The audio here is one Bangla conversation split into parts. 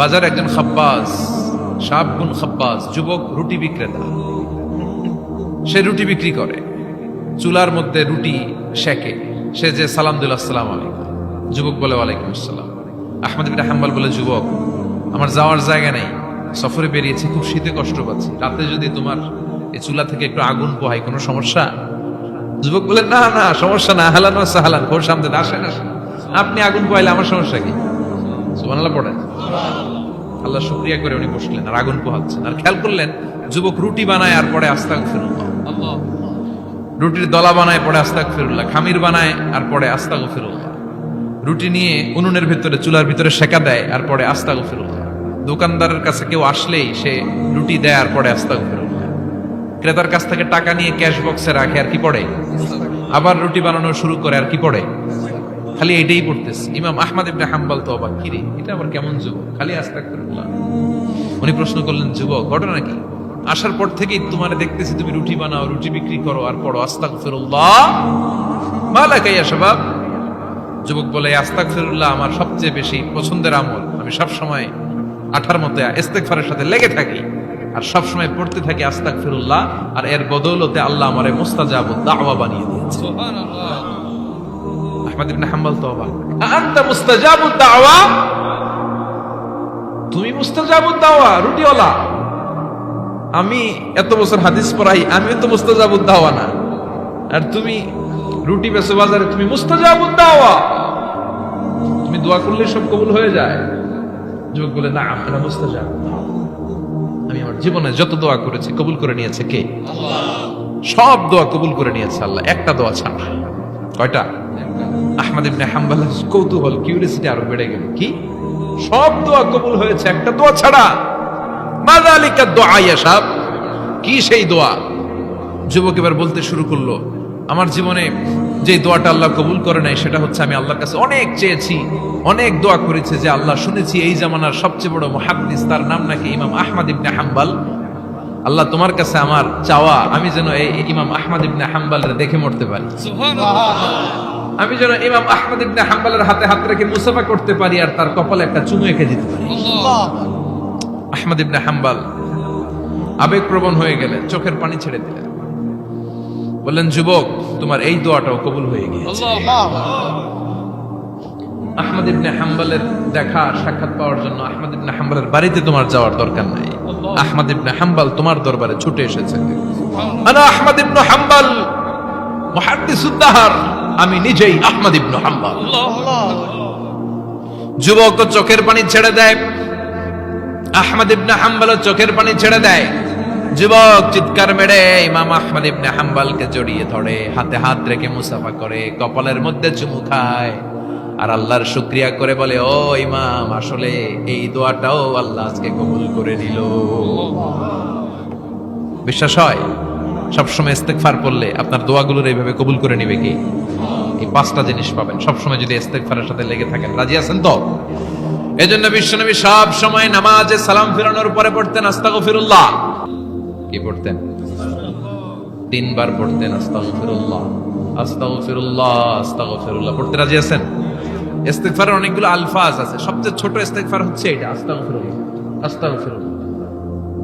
বাজারে একজন খাব্বাস, শাবগুন খাব্বাস, যুবক রুটি বিক্রেতা। সে রুটি বিক্রি করে, চুলার মধ্যে রুটি সেকে। সে যে সালাম দিল, আসসালামু আলাইকুম, যুবক বলে ওয়ালাইকুম আসসালাম। আহমদ ইবনে হাম্বল বলে, যুবক আমার যাওয়ার জায়গা নেই, সফরে বেরিয়েছি, খুব শীতে কষ্ট পাচ্ছি, রাতে যদি তোমার এই চুলা থেকে একটু আগুন পোহাই কোনো সমস্যা? যুবক বলে, না না সমস্যা না, হালান ওয়া সাহালান, ঘোর সামনে আসেন আসেন, আপনি আগুন পোহাইলে আমার সমস্যা কি? সুবহানাল্লাহ পড়েন। আল্লাহ শুকরিয়া করে উনি বসলেন আর আগুন পোহাচ্ছেন, আর খেয়াল করলেন যুবক রুটি বানায় আর পরে আস্তাগফিরুল্লাহ, রুটির দলা বানায় পরে আস্তাগফিরুল্লাহ, খামির বানায় আর পরে আস্তাগফিরুল্লাহ, রুটি নিয়ে উনুনের ভিতরে চুলার ভিতরে সেকা দেয় আর পরে আস্তাগফিরুল্লাহ, দোকানদারের কাছে কেউ আসলেই সে রুটি দেয় আর পরে আস্তাগফিরুল্লাহ, ক্রেতার কাছ থেকে টাকা নিয়ে ক্যাশ বক্সে রাখে আর কি পড়ে, আবার রুটি বানানো শুরু করে আর কি পড়ে, খালি এটাই পড়তেছে। ইমাম আহমদ ইবনে হাম্বল তো অবাক, কি রে এটা আবার কেমন যুবক, খালি আস্তাগফিরুল্লাহ। উনি প্রশ্ন করলেন, যুবক ঘটনা কি? আসার পর থেকেই তোমার দেখতেছি তুমি রুটি বানাও, রুটি বিক্রি করো আর পড়ো আস্তাগফিরুল্লাহ, মালাকা ইয়া শাবাব। যুবক বলে, আস্তাগফিরুল্লাহ আমার সবচেয়ে বেশি পছন্দের আমল, আমি সব সময় আঠার মতো ইস্তেগফারের সাথে লেগে থাকি আর সব সময় পড়তে থাকি আস্তাগফিরুল্লাহ, আর এর বদৌলতে আল্লাহ আমারে মুস্তাজাবুদ দাওয়া বানিয়ে দিয়েছে। সুবহানাল্লাহ। আহমদ ইবনে হাম্বল তো অবাক, আনতা মুস্তাজাবুদ দাওয়া, তুমি মুস্তাজাবুদ দাওয়া রুটিওয়ালা? আমি এত বছর হাদিস পড়াই, আমিও তো মুস্তাজাবুদ দাওয়া না, আর তুমি রুটি বেচো বাজারে, তুমি মুস্তাজাবুদ দাওয়া, তুমি দোয়া করলে সব কবুল হয়ে যায়? যুবক বলে, না আমরা মুস্তাজাবুদ দাওয়া, আমি আমার জীবনে যত দোয়া করেছি কবুল করে নিয়েছে কে? আল্লাহ। সব দোয়া কবুল করে নিয়েছে আল্লাহ, একটা দোয়া ছাড়া। কয়টা? আহমদ ইবনে হাম্বল কৌতূহল, কিউরিওসিটি আরো বেড়ে গেল, কি সব দোয়া কবুল হয়েছে একটা দোয়া ছাড়া? মাযালিকা দুআ ইয়া শাব, কি সেই দোয়া? যুবক এবার বলতে শুরু করলো, আমার জীবনে যে দোয়াটা আল্লাহ কবুল করে নাই সেটা হচ্ছে আমি আল্লাহর কাছে অনেক চেয়েছি, অনেক দোয়া করেছে, যে আল্লাহ শুনেছি এই জামানার সবচেয়ে বড় মুহাদ্দিস, তার নাম নাকি ইমাম আহমদ ইবনে হাম্বল। আল্লাহ তোমার কাছে আমার চাওয়া, আমি যেন এই ইমাম আহমদ ইবনে হাম্বলের দেখে মরতে পারি, আমি যেন ইমাম আহমদ ইবনে হাম্বলের হাতে হাত রেখে মুসাফা করতে পারি আর তার কপালে একটা চুমু এঁকে দিতে পারি। আহমদ ইবনে হাম্বল আবেগপ্রবণ হয়ে গেলেন, চোখের পানি ছেড়ে দিলেন, বললেন, যুবক তোমার এই দোয়াটাও কবুল হয়ে গিয়েছে। আহমদ ইবনে হাম্বলের দেখা সাক্ষাৎ পাওয়ার জন্য আহমদ ইবনে হাম্বলের বাড়িতে তোমার যাওয়ার দরকার নাই, আহমদ ইবনে হাম্বল তোমার দরবারে ছুটে এসেছে। আনা আহমদ ইবনে হাম্বল মুহাদ্দিসুদ দাহর, আমি নিজেই আহমদ ইবনে হাম্বল। যুবক চোখের পানি ছেড়ে দেয়, আহমদ ইবনে হাম্বল চোখের পানি ছেড়ে দেয়। যুবক চিৎকার মেরে ইমাম আহমদ ইবনে হাম্বলকে জড়িয়ে ধরে, হাতে হাত রেখে মুসাফা করে, কপালের মধ্যে চুমু খায় আর আল্লাহর শুকরিয়া করে বলে, ও ইমাম, আসলে এই দোয়াটাও আল্লাহ আজকে কবুল করে নিল। বিশ্বাস হয় সবসময় ইস্তেগফার পড়লে আপনার দোয়াগুলোর এইভাবে কবুল করে নিবে কি? এই পাঁচটা জিনিস পাবেন সবসময় যদি ইস্তেগফারের সাথে লেগে থাকেন। রাজি আছেন তো? এজন্য বিশ্বনবী সব সময় নামাজে সালাম ফিরানোর পরে পড়তেন আস্তাগফিরুল্লাহ। কি পড়তেন? 3 বার পড়তেন আস্তাগফিরুল্লাহ, আস্তাগফিরুল্লাহ, আস্তাগফিরুল্লাহ। পড়তে রাজি আছেন? ইস্তেগফারের অনেকগুলো আলফাজ আছে, সবচেয়ে ছোট ইস্তেগফার হচ্ছে এটা, আস্তাগফিরুল্লাহ, আস্তাগফিরুল্লাহ।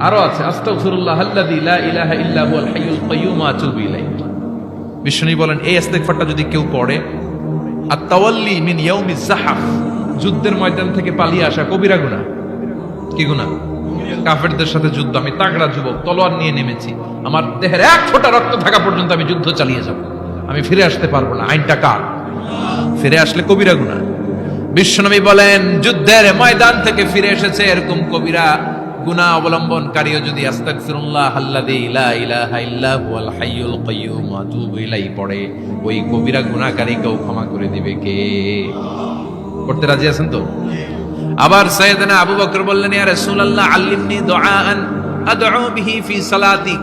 আরো আছে, আস্তাগফিরুল্লাহ আল্লাযী লা ইলাহা ইল্লা হুয়াল হাইয়ুল কাইয়্যুম ওয়া আতুবু ইলাইহি। বিশ্বনবী বলেন, এই ইস্তেগফারটা যদি কেউ পড়ে, আত-তাওয়াল্লি মিন ইয়াউমিজ যাহফ, যুদ্ধের ময়দান থেকে পালিয়ে আসা কবিরা গুনাহ। কি গুনাহ? কাফেরদের সাথে যুদ্ধ, আমি তাগড়া যুবক, তলোয়ার নিয়ে নেমেছি, আমার দেহের এক ফোঁটা রক্ত থাকা পর্যন্ত আমি যুদ্ধ চালিয়ে যাব, আমি ফিরে আসতে পারবো না, আইনটা কার? ফিরে আসলে কবিরা গুনাহ। বিশ্বনবী বলেন, যুদ্ধের ময়দান থেকে ফিরে এসেছে এরকম কবিরা গুনাহ অবলম্বনকারীও যদি আস্তাগফিরুল্লাহ আল্লাযী লা ইলাহা ইল্লা হুয়াল হাইয়ুল কাইয়্যুম ওয়া আতুবু ইলাইহি পড়ে, ওই কবিরা গুনাহকারীকেও ক্ষমা করে দিবে কে? পড়তে রাজি আছেন তো? আবার সাইয়েদনা আবু বকর বললেন, ইয়া রাসূলুল্লাহ আল্লিমনি দুআআন আদউ বিহি ফি সালাতি,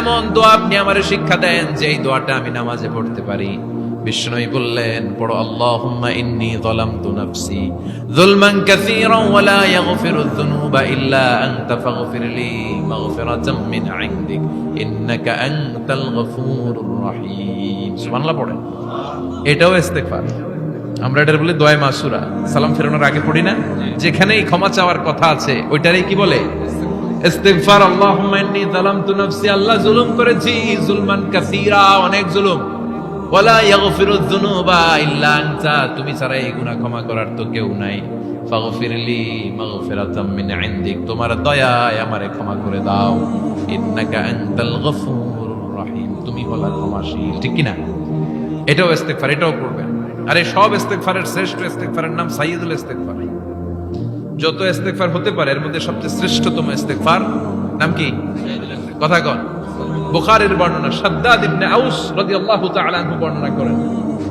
এমন দোয়া আপনি আমারে শিক্ষা দেন যে এই দোয়াটা আমি নামাজে পড়তে পারি। বিষ্ণুই বললেন, পড়ো, আল্লাহুম্মা ইন্নী যালামতু নাফসি যুলমান কাসীরান ওয়া লা ইয়াগফিরুয যুনুবা ইল্লা আনতা ফাগফিরলি মাগফিরাতাম মিন ইনদিক ইন্নাকা আনতাল গফুরুর রহিম। সুবহানাল্লাহ পড়েন, এটাও ইস্তেগফার। আমরা এটার বলি দোয়া মাসুরা, সালাম ফেরানোর আগে পড়ি না? যেখানেই ক্ষমা চাওয়ার কথা আছে ওইটারই কি বলে? ইস্তিগফার। আল্লাহুম্মা ইন্নী যালামতু নাফসি, আল্লাহ জুলুম করেছি, জুলমান কাসীরা, অনেক জুলুম। ওয়ালা ইয়াগফিরুয যুনুবা ইল্লা আনতা, তুমি ছাড়া এই গুনাহ ক্ষমা করার তো কেউ নাই। ফাগফিরলি মাগফিরাতাম মিন ইনদিক, তোমার দয়ায় আমারে ক্ষমা করে দাও। ইন্নাকা আনতাল গফুরুর রহিম, তুমি হলা ক্ষমাশীল। ঠিক কি না? এটাও ইস্তিগফার, এটাও পড়বেন। আর এই সব ইস্তিগফারের শ্রেষ্ঠ ইস্তিগফারের নাম সাইয়্যিদুল ইস্তিগফার। যত ইস্তিগফার হতে পারে এর মধ্যে সবচেয়ে শ্রেষ্ঠতম ইস্তিগফার নাম কি? কথা কন। বুখারীর বর্ণনা, শাদ্দাদ ইবনে আউস রাদিয়াল্লাহু তাআলা আনহু বর্ণনা করেন,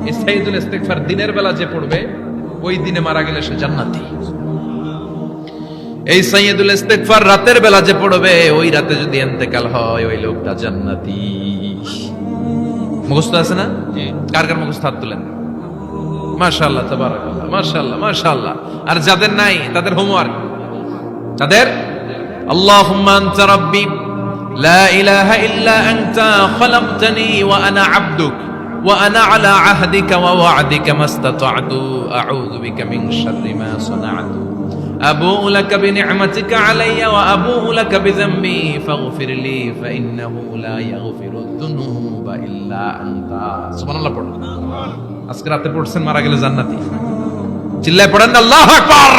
এই সাইয়্যিদুল ইস্তিগফার দিনের বেলা যে পড়বে ওই দিনে মারা গেলে সে জান্নাতি। এই সাইয়্যিদুল ইস্তিগফার রাতের বেলা যে পড়বে ওই রাতে যদি ইন্তেকাল হয় ওই লোকটা জান্নাতি। মুখস্থ আছে না? কার কার মুখস্থ হাত তুলেন। মাশাআল্লাহ, তাবারাকাল্লাহ, মাশাআল্লাহ, মাশাআল্লাহ। আর যাদের নাই তাদের হোমওয়ার্ক, তাদের আল্লাহুম্মা আনতা রাব্বি লা ইলাহা ইল্লা আনতা খালাকতানি ওয়া আনা আবদুক ওয়া আনা আলা আহদিকা ওয়া ওয়া'দিকা মাস্তাতা'তু আউযু বিকা মিন শাররি মা সানা'তু আবু'ু লাকা বিনি'মাতিকা আলাইয়া ওয়া আবু'ু লাকা বিযামবি ফাগফিরলি ফাইন্নাহু লা ইয়াগফিরুয যুনুবা ইল্লা আনতা। সুবহানাল্লাহ পড়ুন। আজকে রাতে পড়ছেন, মারা গেলে জান্নাতি। চিল্লায় পড়েন আল্লাহু আকবার।